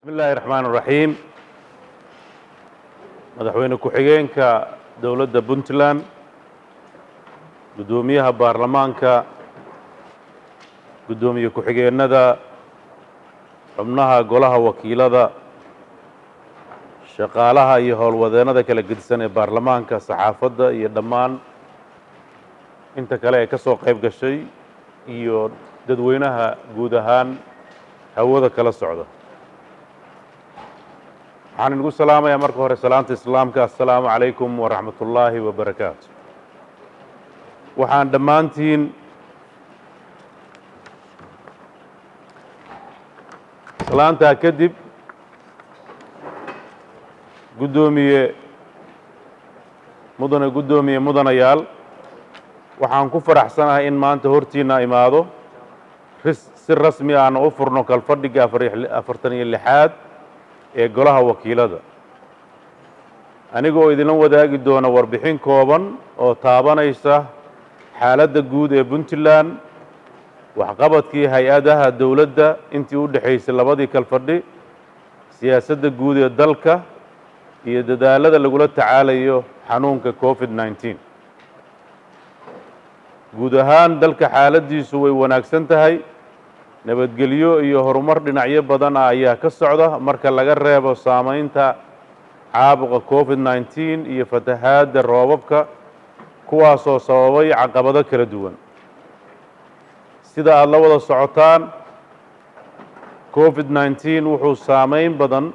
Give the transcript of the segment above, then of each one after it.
بسم الله الرحمن الرحيم مدحوينه ku-xigeenka dowladda Puntland gudoomiyaha baarlamaanka gudoomiye ku-xigeenada xubnaha golaha wakiilada shaqaalaha iyo howlwadeennada kala gedisan ee baarlamaanka saxaafadda iyo dhammaan inta kale ee ka soo qayb gashay iyo dadweynaha guud ahaan hawada kala socda waxaan inugu salaamayaa marka hore salaanta islaamka assalaamu calaykum waraxmatullaahi wabarakaatu waxaan dhammaantiin salaantaa kadib mudanayaal waxaan ku faraxsanahay in maanta hortiina imaado si rasmi aan u furno kalfadhiga 46aad ee golaha wakiilada anigoo idin wadaagi doona warbixin kooban oo taabanaysa xaaladda guud ee Puntland waxqabadkii hay-adaha dawladda intii u dhaxaysay labadii kalfadhi siyaasadda guud ee dalka iyo dadaalada lagula tacaalayo xanuunka COVID-19 guud ahaan dalka xaaladiisu way wanaagsan tahay nabadgelyo iyo horumar dhinacyo badan ayaa ka socda marka laga reebo saameynta caabuqa COVID-19 iyo fatahaadda roobabka kuwaasoo sababay caqabado kala duwan sida aad la wada socotaan COVID-19 wuxuu saameyn badan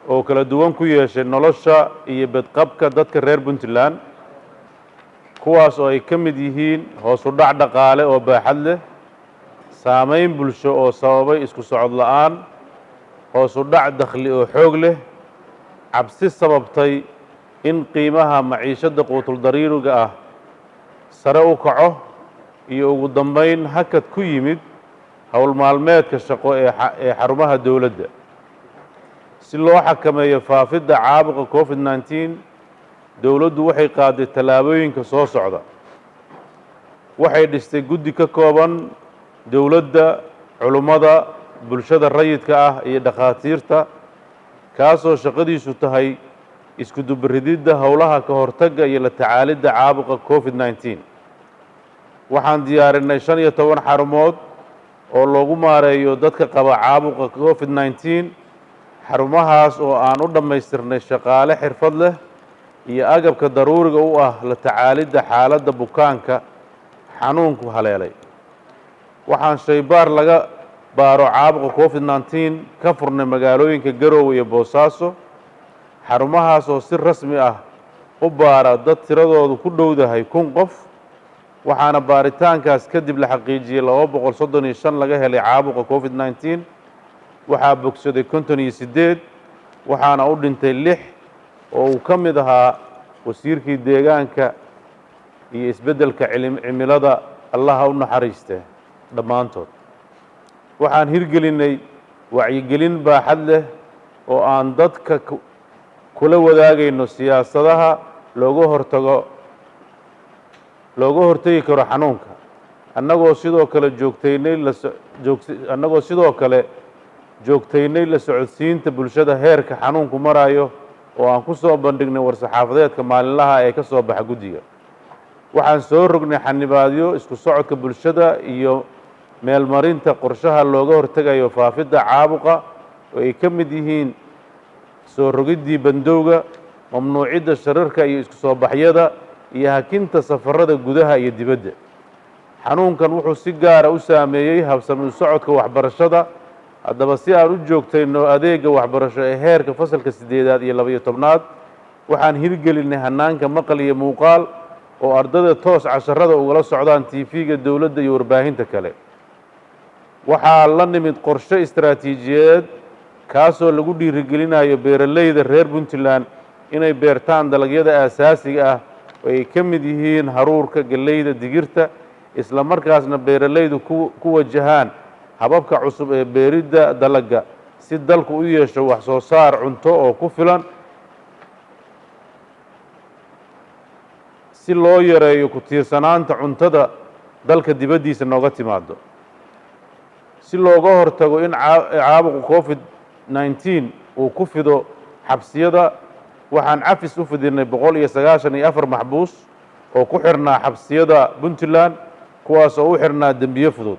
oo kala duwan ku yeeshay nolosha iyo badqabka dadka reer Puntland kuwaas oo ay ka mid yihiin hoos u dhac dhaqaale oo baaxad leh saameyn bulsho oo sababay isku socod la'aan hoos u dhac dakhli oo xoog leh cabsi sababtay in qiimaha maciishada quutul dariiriga ah sare u kaco iyo ugu dambeyn hakad ku yimid howl maalmeedka shaqo ee xarumaha dawladda si loo xakameeyo faafidda caabuqa COVID-19 dawladdu waxay qaaday tallaabooyinka soo socda waxay dhistay guddi ka kooban dawladda culummada bulshada rayidka ah iyo dhakhaatiirta kaasoo shaqadiisu tahay isku dubarididda howlaha ka hortagga iyo la tacaalidda caabuqa COVID-19 waxaan diyaarinay 15 xarumood oo loogu maareeyo dadka qaba caabuqa COVID-19 xarumahaas oo aan u dhammaystirnay shaqaale xirfad leh iyo agabka daruuriga u ah la tacaalidda xaaladda bukaanka xanuunku haleelay waxaan shaybaar laga baaro caabuqa COVID-19 ka furnay magaalooyinka Garowe iyo Boosaaso xarumahaas oo si rasmi ah u baara dad tiradoodu ku dhowdahay 1000 qof waxaana baaritaankaas kadib la xaqiijiyay 235 laga helay caabuqa COVID-19 waxaa bogsaday 58 waxaana u dhintay 6 oo uu ka mid ahaa wasiirkii deegaanka iyo isbeddelka cimilada allaha u naxariistay dhammaantood waxaan hirgelinay wacyigelin baaxad leh oo aan dadka kula wadaagayno siyaasadaha looga hortagi karo xanuunka annagoo sidoo kale joogtaynay la socodsiinta bulshada heerka xanuunku marayo oo aan ku soo bandhignay war-saxaafadeedka maalinlaha ee ka soo baxa guddiga waxaan soo rognay xanibaadyo isku socodka bulshada iyo meelmarinta qorshaha looga hortagayo faafidda caabuqa oo ay ka mid yihiin soo rogiddii bandowga mamnuucidda shararka iyo isku soo baxyada iyo hakinta safarada gudaha iyo dibadda xanuunkan wuxuu si gaara u saameeyey habsami u socodka waxbarashada haddaba si aan u joogtayno adeega waxbarasho ee heerka fasalka 8aad iyo 12aad waxaan hirgelinay hanaanka maqal iyo muuqaal oo ardayda toos casharada ugala socdaan TV-ga dawladda iyo warbaahinta kale waxaa la nimid qorshe istiraatiijiyadeed kaasoo lagu dhiirigelinayo beeralayda reer Puntland inay beertaan dalagyada aasaasiga ah oo ay ka mid yihiin haruurka galleyda digirta isla markaasna beeralaydu ku wajahaan hababka cusub ee beeridda dalagga si dalku u yeesho wax soo saar cunto oo ku filan si loo yareeyo ku tiirsanaanta cuntada dalka dibaddiisa nooga timaado si looga hortago in caabuqa covid-19 uu ku fido xabsiyada waxaan cafis u fidinay 194 maxbuus oo ku xirnaa xabsiyada Puntland kuwaas oo u xirnaa dembiyo fudud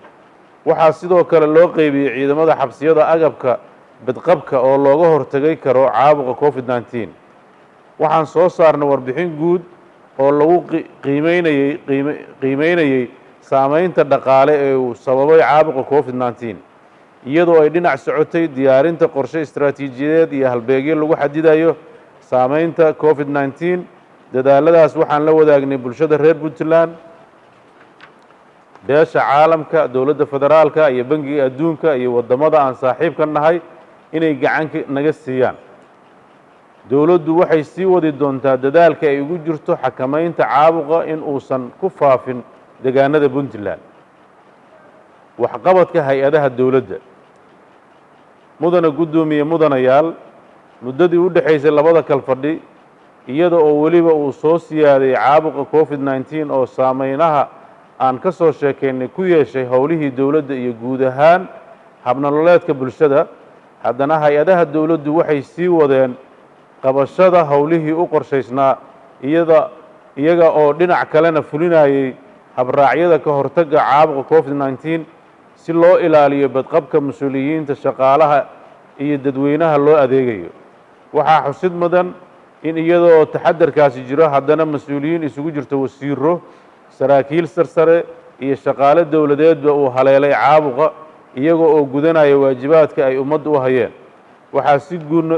waxaa sidoo kale loo qaybiyay ciidamada xabsiyada agabka badqabka oo looga hortagay karo caabuqa covid-19 waxaan soo saarnay warbixin guud oo lagu qiimeynayay saameynta dhaqaale ee uu sababay caabuqa covid-19 iyadoo ay dhinac socotay diyaarinta qorshe istiraatiijiyadeed iyo halbeegyo lagu xadidayo saameynta covid-19 dadaaladaas waxaan la wadaagnay bulshada reer Puntland beesha caalamka dowladda federaalka iyo bangiga adduunka iyo wadamada aan saaxiibka nahay inay gacan naga siiyaan dowladdu waxay sii wadi doontaa dadaalka ay ugu jirto xakamaynta caabuqa in uusan ku faafin deegaanada Puntland waxqabadka hay'adaha dowladda mudana gudoomiye mudanayaal muddadii u dhaxaysay labada kal fadhi iyada oo waliba uu soo siyaaday caabuqa covid-19 oo saameynaha aan ka soo sheekeynay ku yeeshay howlihii dowladda iyo guud ahaan habnololeedka bulshada haddana hay'adaha dowladdu waxay sii wadeen qabashada howlihii u qorshaysnaa iyaga oo dhinac kalena fulinayay habraacyada ka hortagga caabuqa covid-19 si loo ilaaliyo badqabka mas'uuliyiinta shaqaalaha iyo dadweynaha loo adeegayo waxaa xusid mudan in iyadoo taxadarkaasi jiro haddana mas'uuliyiin isugu jirto wasiiro saraakiil sarsare iyo shaqaale dowladeedba uu haleelay caabuqa iyaga oo gudanaya waajibaadka ay ummadda u hayeen waxaa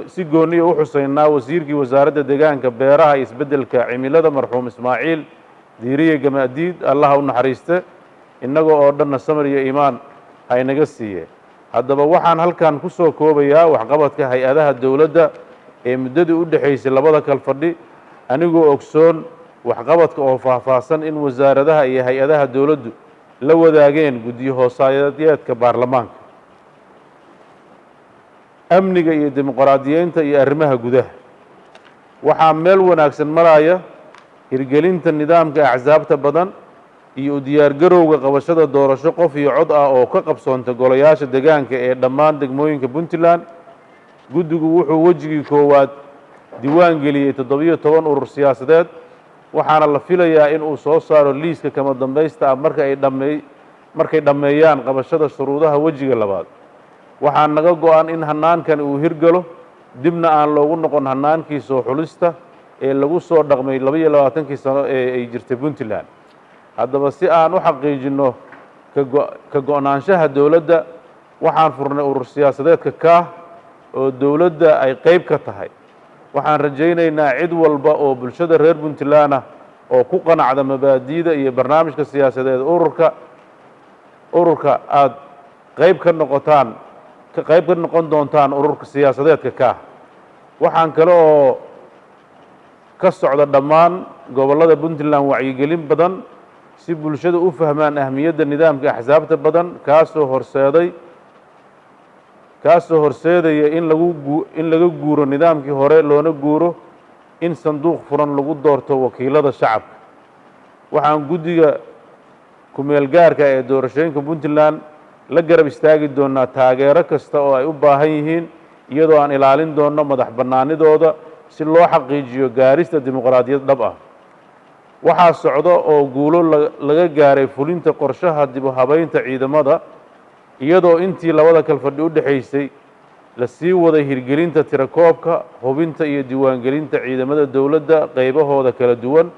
si gooniya u xuseynaa wasiirkii wasaaradda deegaanka beeraha iyo isbeddelka cimilada marxuum Ismaaciil diiriye gamaadiid allaha u naxariiste innaga oo dhanna samir iyo iimaan hay naga siiyeen haddaba waxaan halkan ku soo koobayaa waxqabadka hay'adaha dowladda ee muddadii u dhaxaysay labada kal fadhi anigoo ogsoon waxqabadka oo faahfaahsan in wasaaradaha iyo hay'adaha dowladdu la wadaageen guddiyo hoosaadeedka baarlamaanka amniga iyo dimuqraadiyeynta iyo arrimaha gudaha waxaa meel wanaagsan maraya hirgelinta nidaamka axsaabta badan iyo u diyaargarowga qabashada doorasho qof iyo cod ah oo ka qabsoonta golayaasha deegaanka ee dhammaan degmooyinka Puntland guddigu wuxuu wejigii koowaad diiwaan geliyay 17 urur siyaasadeed waxaana la filayaa in uu soo saaro liiska kama dambaysta ah markay dhammeeyaan qabashada shuruudaha wejiga labaad waxaa naga go'an in hanaankan uu hirgalo dibna aan loogu noqon hanaankii soo xulista ee lagu soo dhaqmay 22 sano ee ay jirtay Puntland haddaba si aan u xaqiijino ka go'naanshaha dowladda waxaan furnay urur siyaasadeedka ka oo dowladda ay qayb ka tahay waxaan rajaynaynaa cid walba oo bulshada reer Puntland ah oo ku qanacda mabaadi'da iyo barnaamijka siyaasadeed ururka aad qayb ka noqon doontaan ururka siyaasadeedka ka waxaan kale oo ka socda dhammaan gobollada Puntland wacyigelin badan si bulshada u fahmaan ahmiyadda nidaamka axsaabta badan kaasoo horseedaya in laga guuro nidaamkii hore loona guuro in sanduuq furan lagu doorto wakiilada shacabka waxaan guddiga ku-meel gaarka ee doorashooyinka Puntland la garab istaagi doonaa taageero kasta oo ay u baahan yihiin iyadoo aan ilaalin doono madax bannaanidooda si loo xaqiijiyo gaarista dimuqraadiyad dhab ah waxaa socda oo guulo laga gaaray fulinta qorshaha dib u habeynta ciidamada iyadoo intii labada kal fadhi u dhaxaysay la sii waday hirgelinta tirakoobka hubinta iyo diiwaangelinta ciidamada dowladda qaybahooda kala duwan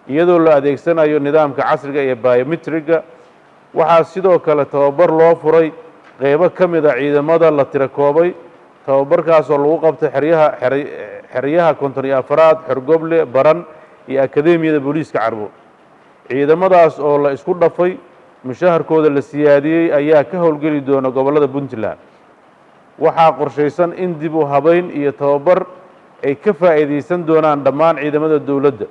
iyadoo la adeegsanayo nidaamka casriga ee biometriga waxaa sidoo kale tababar loo furay qaybo ka mid ah ciidamada la tirakoobay tababarkaasoo lagu qabtay xeryaha 54aad xorgoble baran iyo akademiyada booliiska Carbo ciidamadaas oo la isku dhafay mushaharkooda la siyaadiyay ayaa ka howlgeli doona gobollada Puntland waxaa qorshaysan in dib u habeyn iyo tababar ay ka faa'iideysan doonaan dhammaan ciidamada dowladda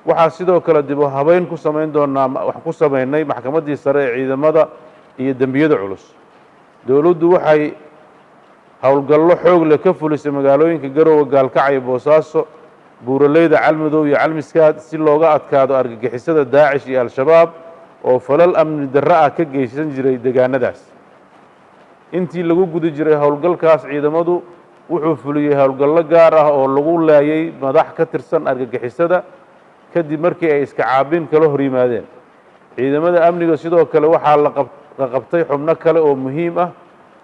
waxaa sidoo kale dib u habeyn ku sameynay maxkamaddii sare ee ciidamada iyo dembiyada culus dowladdu waxay howlgallo xoog leh ka fulisay magaalooyinka Garowe Gaalkacyo Boosaaso buuraleyda Calmadow iyo Calmiskaad si looga adkaado argagixisada Daacish iyo Al-Shabaab oo falal amni darro ah ka geysan jiray deegaanadaas intii lagu guda jiray howlgalkaas ciidamadu wuxuu fuliyey howlgallo gaar ah oo lagu laayay madax ka tirsan argagixisada kadib markii ay iska caabin kala hor yimaadeen ciidamada amniga sidoo kale waxaa la qabtay xubno kale oo muhiim ah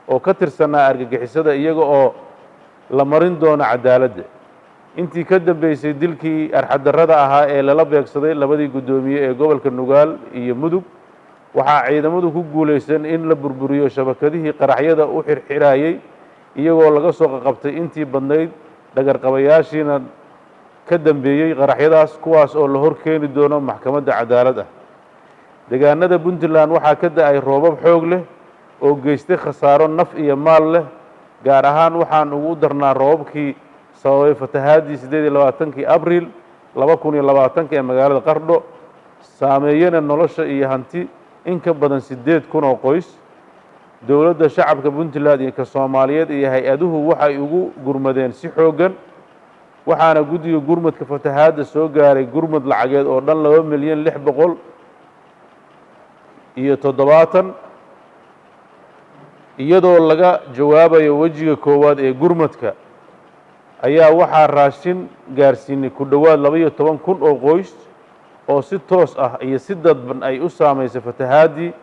oo ka tirsanaa argagixisada iyaga oo la marin doono cadaaladda intii ka dambeysay dilkii arxadarrada ahaa ee lala beegsaday labadii guddoomiye ee gobolka Nugaal iyo Mudug waxaa ciidamadu ku guuleysan in la burburiyo shabakadihii qaraxyada u xirxirayay iyagoo laga soo qabtay intii badnayd dhagarqabayaashiina ka dambeeyay qaraxyadaas kuwaas oo la hor keeni doono maxkamadda cadaalad ah deegaanada Puntland waxaa ka da'ay roobab xoog leh oo geystay khasaaro naf iyo maal leh gaar ahaan waxaan ugu darnaa roobabkii sababay fatahaadii 28 Abriil 2020 ee magaalada Qardho saameeyana nolosha iyo hanti in ka badan 8,000 oo qoys dowladda shacabka Puntland iyo ka Soomaaliyeed iyo hay-aduhu waxay ugu gurmadeen si xoogan waxaana guddiga gurmadka fatahaadda soo gaaray gurmad lacageed oo dhan 2,670,000 iyadoo laga jawaabayo wajiga koowaad ee gurmadka ayaa waxaa raashin gaarsiinay ku dhowaad 12,000 oo qoys oo si toos ah iyo si dadban ay u saameysay fatahaadii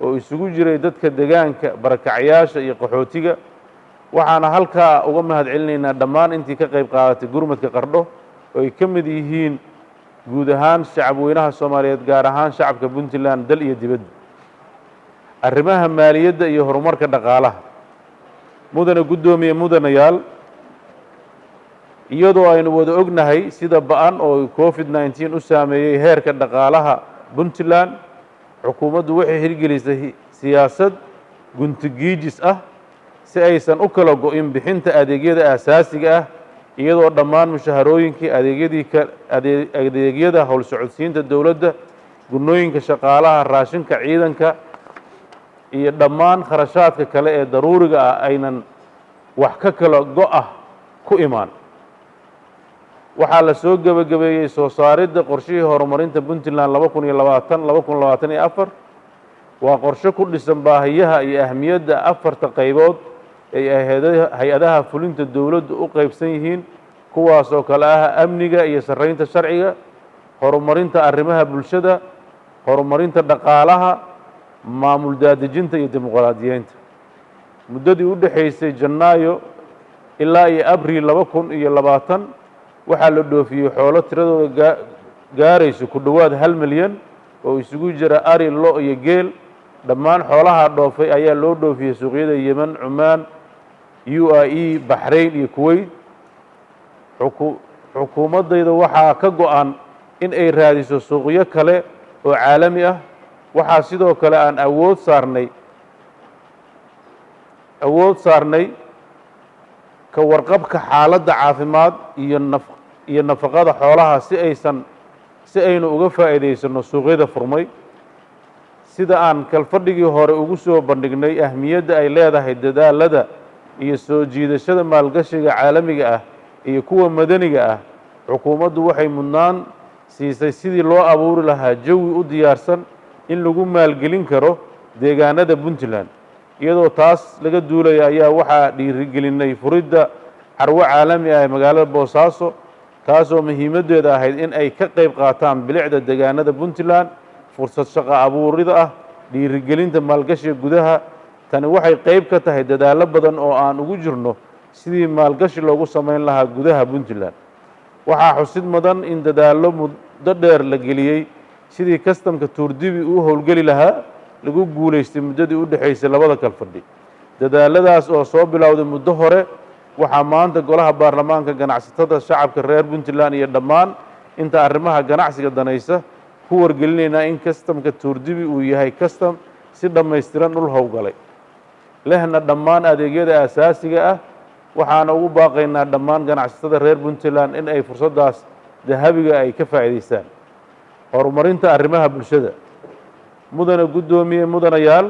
oo isugu jiray dadka deegaanka barakacayaasha iyo qaxootiga waxaana halkaa uga mahadcelinaynaa dhammaan intii ka qayb qaadatay gurmadka Qardho oo ay ka mid yihiin guud ahaan shacabweynaha Soomaaliyeed gaar ahaan shacabka Puntland dal iyo dibadda arrimaha maaliyadda iyo horumarka dhaqaalaha mudane guddoomiye mudanayaal iyadoo aynu wada ognahay sida ba'an oo COVID-19 u saameeyay heerka dhaqaalaha Puntland xukuumaddu waxay hirgelisay siyaasad guntigiijis ah si aysan u kala go'in bixinta adeegyada aasaasiga ah iyadoo dhammaan mushaharooyinkii adeegyada howl socodsiinta dowladda gunooyinka shaqaalaha raashinka ciidanka iyo dhammaan kharashaadka kale ee daruuriga ah aynan wax ka kala go'ah ku imaan waxaa la soo gabagabeeyey soo saaridda qorshihii horumarinta Puntland 2020-2024 waa qorshe ku dhisan baahiyaha iyo ahmiyadda afarta qaybood ee hay-adaha fulinta dowladdu u qaybsan yihiin kuwaas oo kale ah amniga iyo sarreynta sharciga horumarinta arrimaha bulshada horumarinta dhaqaalaha maamul daadejinta iyo dimuqraadiyeynta muddadii u dhaxaysay Janaayo ilaa iyo Abriil 2020 waxaa la dhoofiyey xoolo tiradooda gaarayso ku dhowaad 1 milyan oo isugu jira ari lo iyo geel dhammaan xoolaha dhoofay ayaa loo dhoofiyey suuqyada Yemen Cumaan UAE Bahrain iyo Kuwait xukuumadayda waxaa ka go'an in ay raadiso suuqyo kale oo caalami ah waxaa sidoo kale aan awood saarnay ka warqabka xaaladda caafimaad iyo nafaqada xoolaha si aynu uga faa'iideysano suuqyada furmay sida aan kalfadhigii hore ugu soo bandhignay ahmiyadda ay leedahay dadaalada iyo soo jiidashada maalgashiga caalamiga ah iyo kuwa madaniga ah xukuumaddu waxay mudnaan siisay sidii loo abuuri lahaa jawi u diyaarsan in lagu maalgelin karo deegaanada Puntland iyadoo taas laga duulaya ayaa waxaa dhiirigelinay furidda carwo caalami ah ee magaalada Boosaaso taasoo muhiimadeeda ahayd in ay ka qayb qaataan bilicda deegaanada Puntland fursad shaqo abuurida ah dhiirigelinta maalgashiga gudaha tani waxay qayb ka tahay dadaalo badan oo aan ugu jirno sidii maalgashi loogu sameyn lahaa gudaha Puntland waxaa xusid mudan in dadaalo muddo dheer la geliyey sidii kastamka Tuurdibi uu howlgeli lahaa lagu guuleystay muddadii u dhaxaysay labada kalfadhi dadaaladaas oo soo bilowday muddo hore waxaa maanta golaha baarlamaanka ganacsatada shacabka reer Puntland iyo dhammaan inta arrimaha ganacsiga danaysa ku wargelinaynaa in kastamka Tuurdibi uu yahay kastam si dhammaystiran dhul howlgalay lehna dhammaan adeegyada aasaasiga ah waxaana ugu baaqaynaa dhammaan ganacsatada reer Puntland in ay fursadaas dahabiga ay ka faa'iideystaan horumarinta arrimaha bulshada mudane guddoomiye mudanayaal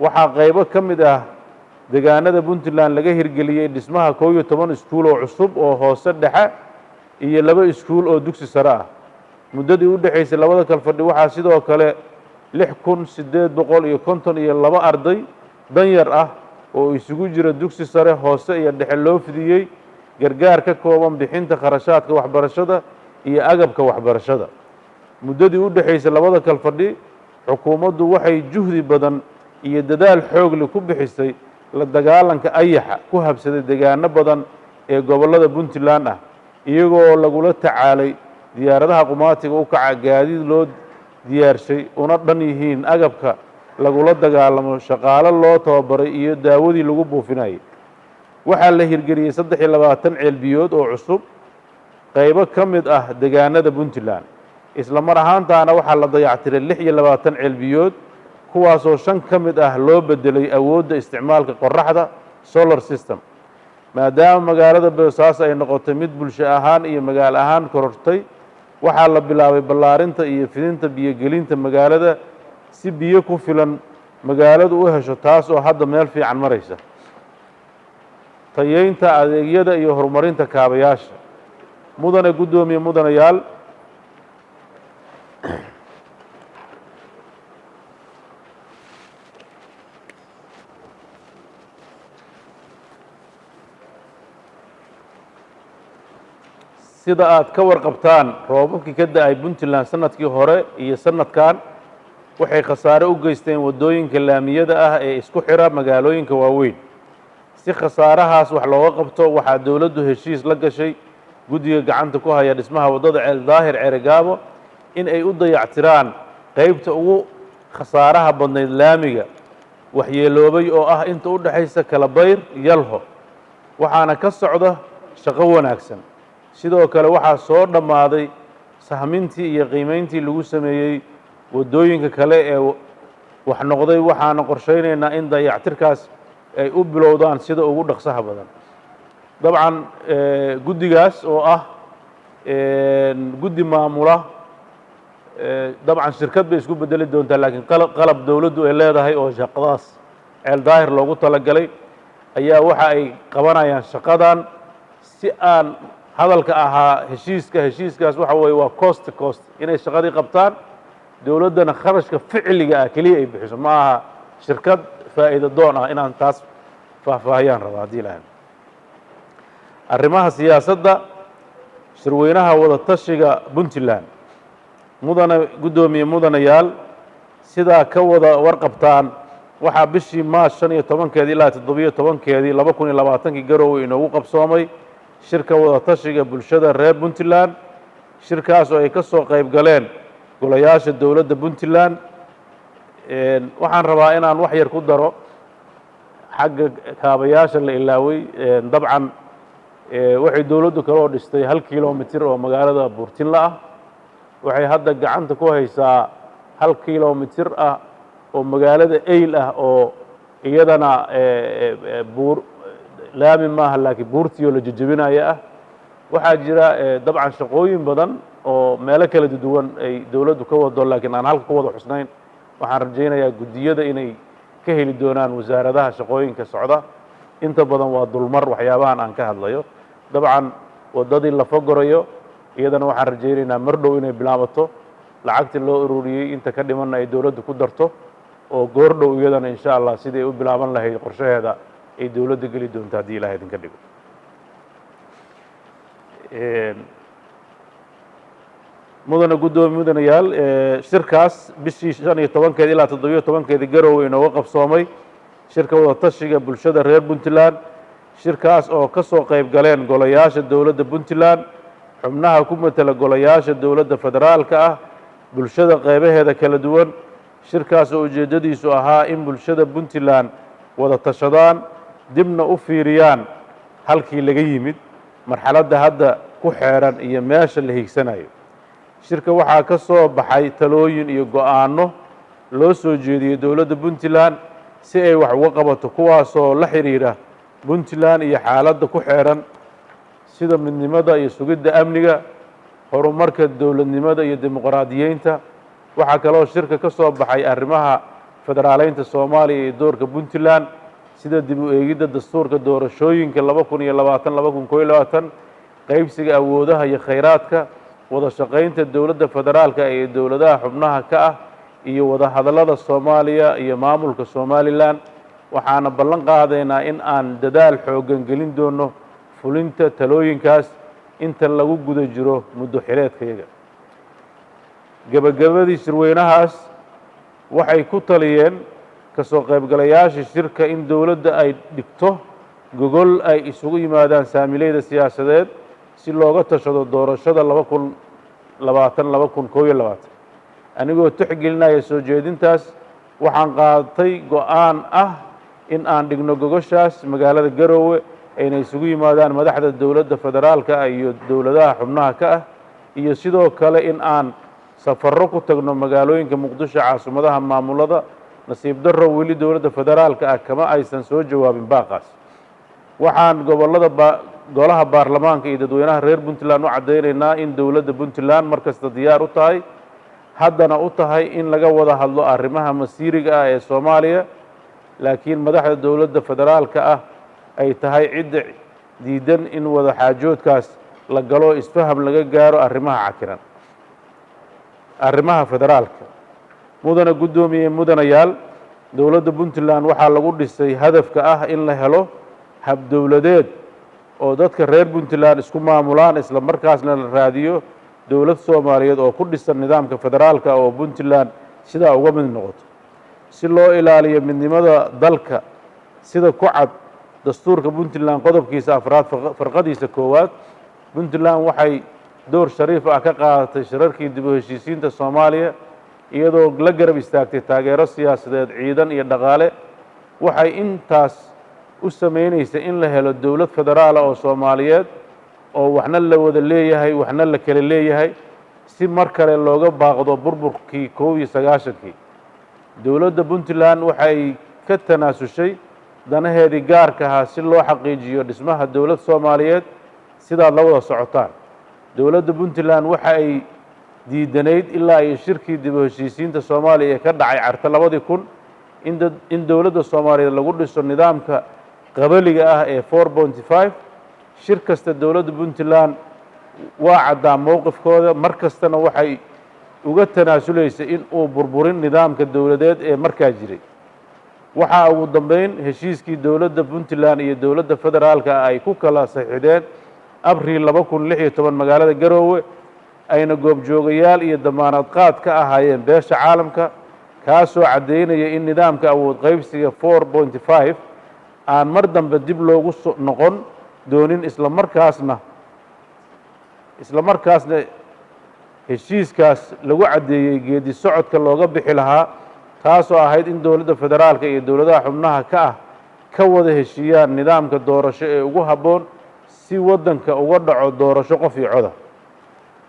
waxaa qaybo ka mid ah deegaanada Puntland laga hirgeliyey dhismaha 11 iskuul oo cusub oo hoose dhexe iyo 2 iskuul oo dugsi sare ah muddadii u dhaxaysay labada kalfadhi waxaa sidoo kale 6,852 arday danyar ah oo isugu jira dugsi sare hoose iyo dhexe loo fidiyey gargaar ka kooban bixinta kharashaadka waxbarashada iyo agabka waxbarashada muddadii u dhaxaysay labada kalfadhi xukuumaddu waxay juhdi badan iyo dadaal xoog leh ku bixisay la dagaalanka ayaxa ku habsaday deegaano badan ee gobollada Puntland ah iyagoo lagula tacaalay diyaaradaha qumaatiga u kaca gaadiid loo diyaarshay una dhan yihiin agabka lagula dagaalamo shaqaale loo tababaray iyo daawadii lagu buufinayay waxaa la hirgeliyey 23 ceelbiyood oo cusub qaybo ka mid ah deegaanada Puntland isla mar ahaantaana waxaa la dayactiray 26 ceelbiyood kuwaasoo 5 ka mid ah loo bedelay awoodda isticmaalka qorraxda solar system maadaama magaalada Boosaaso ay noqotay mid bulsho ahaan iyo magaalo ahaan korortay waxaa la bilaabay ballaarinta iyo fidinta biyo-gelinta magaalada si biyo ku filan magaaladu u hesho taas oo hadda meel fiican maraysa tayeynta adeegyada iyo horumarinta kaabayaasha mudane guddoomiye mudanayaal sida aad ka warqabtaan roobabkii ka da'ay Puntland sanadkii hore iyo sanadkan waxay khasaare u geysteen wadooyinka laamiyada ah ee isku xira magaalooyinka waaweyn si khasaarahaas wax looga qabto waxaa dawladdu heshiis la gashay guddiga gacanta ku haya dhismaha wadada Ceel Daahir Ceerigaabo in ay u dayactiraan qaybta ugu khasaaraha badnayd laamiga waxyeeloobay oo ah inta u dhaxaysa Kalabayr Yalho waxaana ka socda shaqo wanaagsan sidoo kale waxaa soo dhammaaday sahmintii iyo qiimeyntii lagu sameeyey wadooyinka kale ee wax noqday waxaana qorsheynaynaa in dayactirkaas ay u bilowdaan sida ugu dhaqsaha badan dabcan guddigaas oo ah guddi maamula dabcan shirkad bay isku bedeli doontaa laakiin qalab dawladdu ay leedahay oo shaqadaas Ceel Daahir loogu talagalay ayaa waxa ay qabanayaan shaqadan si aan hadalka ahaa heshiiskaas waxa weeye waa cost inay shaqadii qabtaan dawladdana kharashka ficliga ah kaliya ay bixiso ma aha shirkad faa'iido doon ah inaan taas faahfaahiyaan rabaa haddii lahayn arrimaha siyaasadda shirweynaha wada tashiga Puntland mudane guddoomiye mudanayaal sidaa ka wada warqabtaan waxaa bishii Maash 15 ilaa 17 2020 Garowe inoogu qabsoomay shirka wada tashiga bulshada reer Puntland shirkaas oo ay ka soo qayb galeen golayaasha dawladda Puntland waxaan rabaa inaan wax yar ku daro xagga kaabayaasha la ilaaway dabcan waxay dawladdu kala dhistay 1 kiiloomitir oo magaalada Buurtinla ah waxay hadda gacanta ku haysaa 1 kiiloomitir ah oo magaalada Eyl ah oo iyadana buur laami maaha laakiin buurtiyo la jajabinaya ah waxaa jira dabcan shaqooyin badan oo meelo kala duwan ay dawladdu ka wado laakiin aan halka ku wada xusnayn waxaan rajaynayaa guddiyada inay ka heli doonaan wasaaradaha shaqooyinka socda inta badan waa dulmar waxyaabahan aan ka hadlayo dabcan wadadii la fogorayo iyadana waxaan rajaynaynaa mar dhow inay bilaabato lacagtii loo ururiyey inta ka dhimanna ay dawladdu ku darto oo goor dhow iyadana insha Allah sidii u bilaaban lahayd qorshaheeda ay dawladda geli doonto haddii Ilaahay idinka dhigo mudane guddoomiye mudanayaal shirkaas bishii 15 ilaa 17 Garowe inooga qabsoomay shirka wada tashiga bulshada reer Puntland shirkaas oo ka soo qayb galeen golayaasha dawladda Puntland xubnaha ku matala golayaasha dawladda federaalka ah bulshada qaybaheeda kala duwan shirkaas oo ujeedadiisu ahaa in bulshada Puntland wada tashadaan dibna u fiiriyaan halkii laga yimid marxaladda hadda ku xeeran iyo meesha la higsanayo shirka waxaa ka soo baxay talooyin iyo go'aano loo soo jeediyey dawladda Puntland si ay wax uga qabato kuwaasoo la xiriira Puntland iyo xaaladda ku xeeran sida midnimada iyo sugidda amniga horumarka dawladnimada iyo dimuqraadiyeynta waxaa kaloo shirka ka soo baxay arrimaha federaaleynta Soomaaliya iyo doorka Puntland sida dib u eegidda dastuurka doorashooyinka 2020-2021 qaybsiga awoodaha iyo khayraadka wada shaqaynta dawladda federaalka ee dawladaha xubnaha ka ah iyo wada hadallada Soomaaliya iyo maamulka Somaliland waxaana ballan qaadaynaa in aan dadaal xooggan gelin doono fulinta talooyinkaas inta lagu guda jiro muddo xileedkayaga. Gabagabadii shirweynahaas waxay ku taliyeen ka soo qaybgalayaasha shirka in dowladda ay dhigto gogol ay isugu yimaadaan saamileyda siyaasadeed si looga tashado doorashada 2021 anigoo tixgelinaya soo jeedintaas waxaan qaadatay go'aan ah in aan dhigno gogoshaas magaalada Garowe ayna isugu yimaadaan madaxda dowladda federaalka iyo dowladaha xubnaha ka ah iyo sidoo kale in aan safarro ku tagno magaalooyinka Muqdisho caasimadaha maamulada. nasiib darro weli dowladda federaalka ah kama aysan soo jawaabin baaqaas. waxaan golaha baarlamaanka iyo dadweynaha reer Puntland u cadeynaynaa in dowladda Puntland markasta diyaar u tahay haddana u tahay in laga wada hadlo arrimaha masiiriga ah ee Soomaaliya, laakiin madaxda dowladda federaalka ah ay tahay cidda diidan in wada xaajoodkaas la galo isfaham laga gaaro arrimaha cakiran. arrimaha federaalka mudana guddoomiye mudanayaal, dowladda Puntland waxaa lagu dhisay hadafka ah in la helo hab dowladeed oo dadka reer Puntland isku maamulaan isla markaasna la raadiyo dowlad Soomaaliyeed oo ku dhisan nidaamka federaalka oo Puntland sidaa uga mid noqoto si loo ilaaliyo midnimada dalka sida ku cad dastuurka Puntland qodobkiisa 4 farqadiisa 1. Puntland waxay door shariif ah ka qaadatay shirarkii dib u heshiisiinta Soomaaliya iyadoo la garab istaagtay taageero siyaasadeed, ciidan iyo dhaqaale. waxay intaas u sameynaysa in la helo dowlad federaal oo Soomaaliyeed oo waxna la wada leeyahay waxna la kala leeyahay si mar kale looga baaqdo burburkii 1991. dowladda Puntland waxay ka tanaasushay danaheedii gaarka ah si loo xaqiijiyo dhismaha dowlad Soomaaliyeed sidaad la wada socotaan. dowladda Puntland waxay diidanayd ilaa ay shirkii dib u heshiisiinta Soomaaliya ee ka dhacay Carta 2000 in dowladda Soomaaliyeed lagu dhiso nidaamka qabaliga ah ee 4.5. shir kasta dowladda Puntland waa caddaa mowqifkooda markastana waxay uga tanaasuleysay in uu burburin nidaamka dowladeed ee markaa jiray. waxaa ugu dambeyn heshiiskii dowladda Puntland iyo dowladda federaalka ay ku kala saxiixdeen Abriil 2016 magaalada Garowe ayna goobjoogayaal iyo damaanad qaad ka ahaayeen beesha caalamka kaasoo cadeynaya in nidaamka awood qaybsiga 4.5 aan mar dambe dib loogu noqon doonin isla markaasna heshiiskaas lagu cadeeyay geedi socodka looga bixi lahaa taasoo ahayd in dowladda federaalka iyo dowladaha xubnaha ka ah ka wada heshiiyaan nidaamka doorasho ee ugu habboon si waddanka uga dhaco doorasho qof iyo cod ah.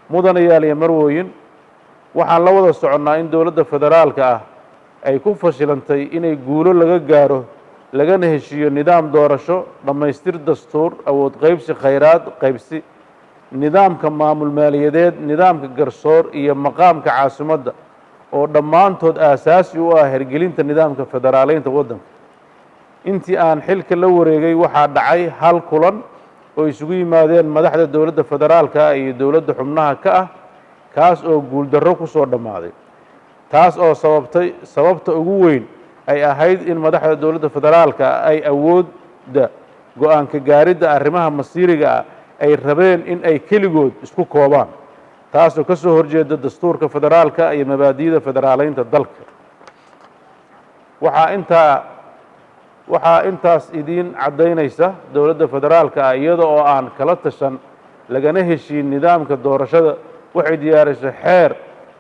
mudanayaal iyo marwooyin, waxaan la wada soconnaa in dowladda federaalka ah ay ku fashilantay inay guulo laga gaaro lagana heshiiyo nidaam doorasho, dhammaystir dastuur, awood qaybsi khayraad qaybsi, nidaamka maamul maaliyadeed, nidaamka garsoor iyo maqaamka caasimadda oo dhammaantood aasaasi u ah hirgelinta nidaamka federaaleynta waddanka. intii aan xilka la wareegay waxaa dhacay hal kulan oo isugu yimaadeen madaxda dowladda federaalka iyo dowladda xubnaha ka ah kaas oo guuldarro ku soo dhammaaday. taas oo sababta ugu weyn ay ahayd in madaxda dowladda federaalka ay awoodda go'aanka gaaridda arrimaha masiiriga ah ay rabeen in ay keligood isku koobaan taasoo ka soo horjeeda dastuurka federaalka iyo mabaadi'da federaaleynta dalka. waxaa intaas idiin caddaynaysa dowladda federaalka ah iyada oo aan kala tashan lagana heshiin nidaamka doorashada waxay diyaarisay xeer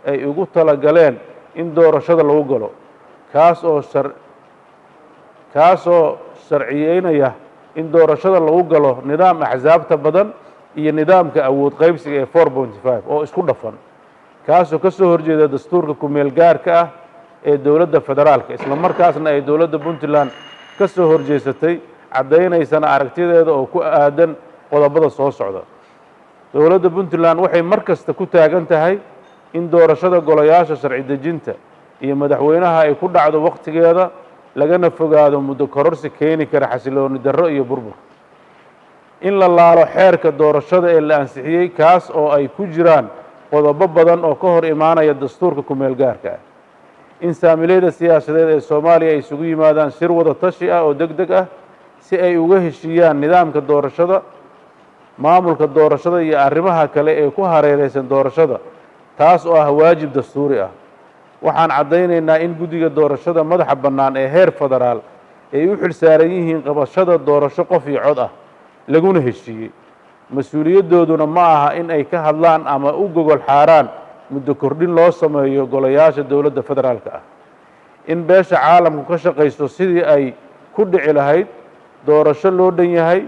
ay ugu talagaleen in doorashada lagu galo kaasoo sharciyeynaya in doorashada lagu galo nidaam axsaabta badan iyo nidaamka awood qaybsiga ee 4.5 oo isku dhafan kaasoo ka soo horjeeda dastuurka ku-meel gaarka ah ee dowladda federaalka isla markaasna ay dowladda Puntland ka soo horjeesatay cadeynaysana aragtideeda oo ku aadan qodobada soo socda. dowladda Puntland waxay markasta ku taagan tahay in doorashada golayaasha sharci dejinta iyo madaxweynaha ay ku dhacdo waqtigeeda lagana fogaado muddo kororsi keeni kara xasilooni darro iyo burbur. in la laalo xeerka doorashada ee la ansixiyey kaas oo ay ku jiraan qodobo badan oo ka hor imaanaya dastuurka ku-meel gaarka ah. in saamilayda siyaasadeed ee Soomaaliya ay isugu yimaadaan shir wada tashi ah oo degdeg ah si ay uga heshiiyaan nidaamka doorashada, maamulka doorashada iyo arrimaha kale ee ku hareeraysan doorashada, taas oo ah waajib dastuuri ah. waxaan caddaynaynaa in guddiga doorashada madaxa bannaan ee heer federaal ay u xilsaaran yihiin qabashada doorasho qof iyo cod ah laguna heshiiyey. mas-uuliyadooduna ma aha in ay ka hadlaan ama u gogol xaaraan muddo kordhin loo sameeyo golayaasha dowladda federaalka ah. in beesha caalamku ka shaqaysto sidii ay ku dhici lahayd doorasho loo dhan yahay,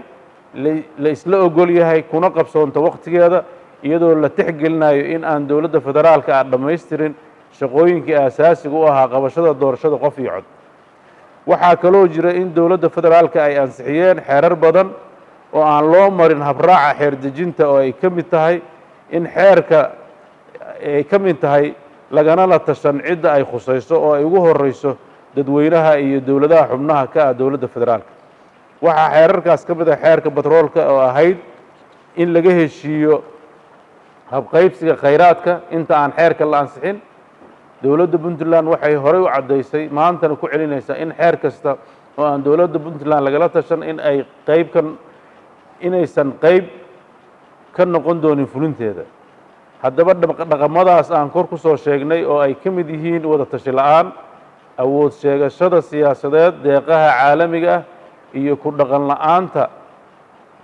la isla ogol yahay, kuna qabsoonto waqtigeeda, iyadoo la tixgelinayo in aan dowladda federaalka ah dhammaystirin shaqooyinkii aasaasiga u ahaa qabashada doorashada qof iyo cod. waxaa kaloo jira in dowladda federaalka ay ansixiyeen xeerar badan oo aan loo marin habraaca xeer dejinta, oo ay ka mid tahay in xeerka ay ka mid tahay lagana la tashan cidda ay khusayso oo ay ugu horeyso dadweynaha iyo dowladaha xubnaha ka ah dowladda federaalka. waxaa xeerarkaas ka mid ah xeerka batroolka oo ahayd in laga heshiiyo habqaybsiga khayraadka inta aan xeerka la ansixin. dowladda Puntland waxay horey u caddaysay maantana ku celinaysaa in xeer kasta oo aan dowladda Puntland lagala tashan inaysan qayb ka noqon doonin fulinteeda. haddaba dhaqamadaas aan kor ku soo sheegnay oo ay ka mid yihiin wada tashi la'aan, awood sheegashada siyaasadeed, deeqaha caalamiga ah iyo ku dhaqan la'aanta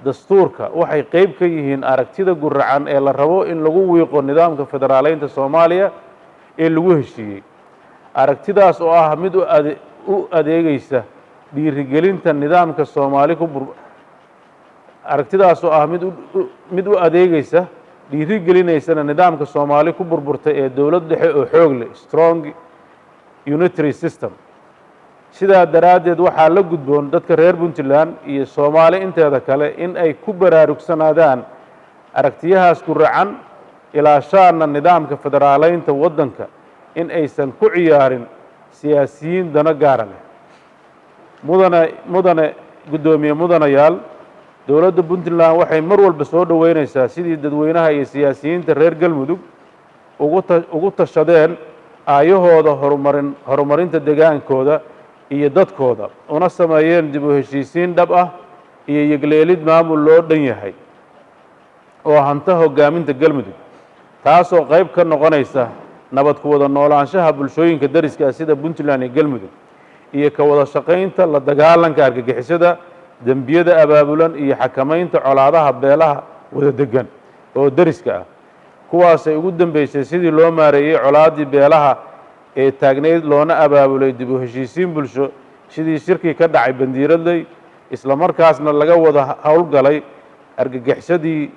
dastuurka waxay qayb ka yihiin aragtida guracan ee la rabo in lagu wiiqo nidaamka federaaleynta Soomaaliya ee lagu heshiiyey. aragtidaas oo ah mid u adeegaysa dhiirigelinta nidaamka Soomaali mid u adeegaysa dhiirigelinaysana nidaamka Soomaali ku burburtay ee dowlad dhexe oo xoog leh, strong unitary system. sidaa daraaddeed waxaa la gudboon dadka reer Puntland iyo Soomaali inteeda kale in ay ku baraarugsanaadaan aragtiyahaas guracan, ilaashaana nidaamka federaaleynta waddanka, in aysan ku ciyaarin siyaasiyiin dano gaara leh. mudane guddoomiye mudanayaal, dowladda Puntland waxay mar walba soo dhoweynaysaa sidii dadweynaha iyo siyaasiyiinta reer Galmudug ugu tashadeen aayahooda horumarinta degaankooda iyo dadkooda, una sameeyeen dib u heshiisiin dhab ah iyo yegleelid maamul loo dhan yahay oo hanta hoggaaminta Galmudug, taasoo qayb ka noqonaysa nabad ku wada noolaanshaha bulshooyinka dariska ah sida Puntland iyo Galmudug, iyo ka wada shaqaynta la dagaalanka argagixisada, dembiyada abaabulan iyo xakamaynta colaadaha beelaha wada degan oo dariska ah. kuwaasay ugu dambeysay sidii loo maareeyey colaadii beelaha ee taagneyd loona abaabulay dib u heshiisiin bulsho sidii shirkii ka dhacay Bandiiradley, isla markaasna laga wada howlgalay argagixisadii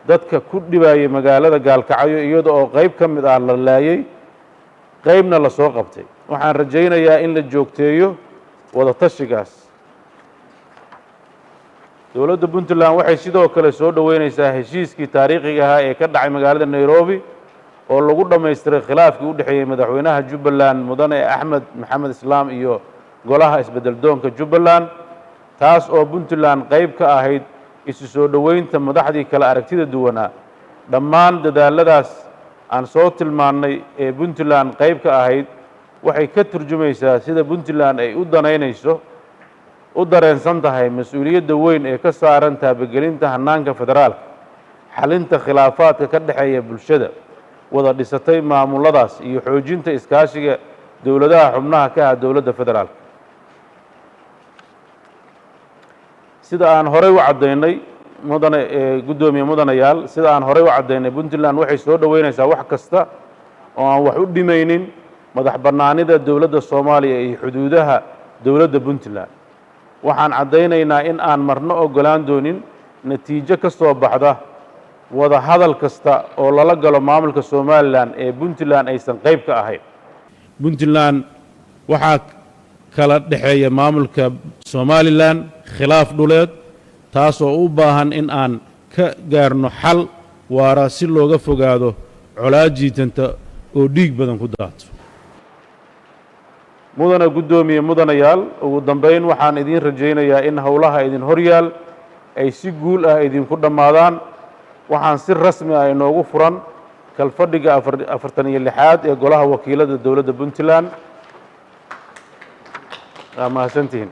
dadka ku dhibayay magaalada Gaalkacyo, iyada oo qayb ka mid ah la laayay, qaybna la soo qabtay. waxaan rajaynayaa in la joogteeyo wada tashigaas. dowladda Puntland waxay sidoo kale soo dhoweynaysaa heshiiskii taariikhiga ahaa ee ka dhacay magaalada Nairobi oo lagu dhammaystiray khilaafkii u dhexeeyey madaxweynaha Jubbaland mudane Axmed Maxamed Islaam iyo golaha isbedel doonka Jubbaland, taas oo Puntland qayb ka ahayd isu soo dhoweynta madaxdii kala aragtida duwanaa. dhammaan dadaaladaas aan soo tilmaannay ee Puntland qayb ka ahayd waxay ka turjumaysaa sida Puntland ay u dareensan tahay mas-uuliyadda weyn ee ka saaran taabagelinta hannaanka federaalka, xalinta khilaafaadka ka dhexeeya bulshada, wada dhisatay maamuladaas iyo xoojinta iskaashiga dowladaha xubnaha ka ah dowladda federaalka. sida aan horey u caddaynay guddoomiye mudanayaal, sida aan horey u caddaynay, Puntland waxay soo dhoweynaysaa wax kasta oo aan wax u dhimaynin madax bannaanida dowladda Soomaaliya iyo xuduudaha dowladda Puntland. waxaan caddaynaynaa in aan marno ogolaan doonin natiijo ka soo baxda wada hadal kasta oo lala galo maamulka Somaliland ee Puntland aysan qayb ka ahayn. Puntland waxaa kala dhexeeya maamulka Somaliland khilaaf dhuleed, taasoo u baahan in aan ka gaarno xal waara si looga fogaado colaad jiitanta oo dhiig badan ku daato. mudane guddoomiye mudanayaal, ugu dambeyn waxaan idin rajaynayaa in howlaha idin horyaal ay si guul ah idinku dhammaadaan. waxaan si rasmi ah inoogu furan kalfadhiga 46aad ee golaha wakiilada dowladda Puntland. waa mahadsantihiin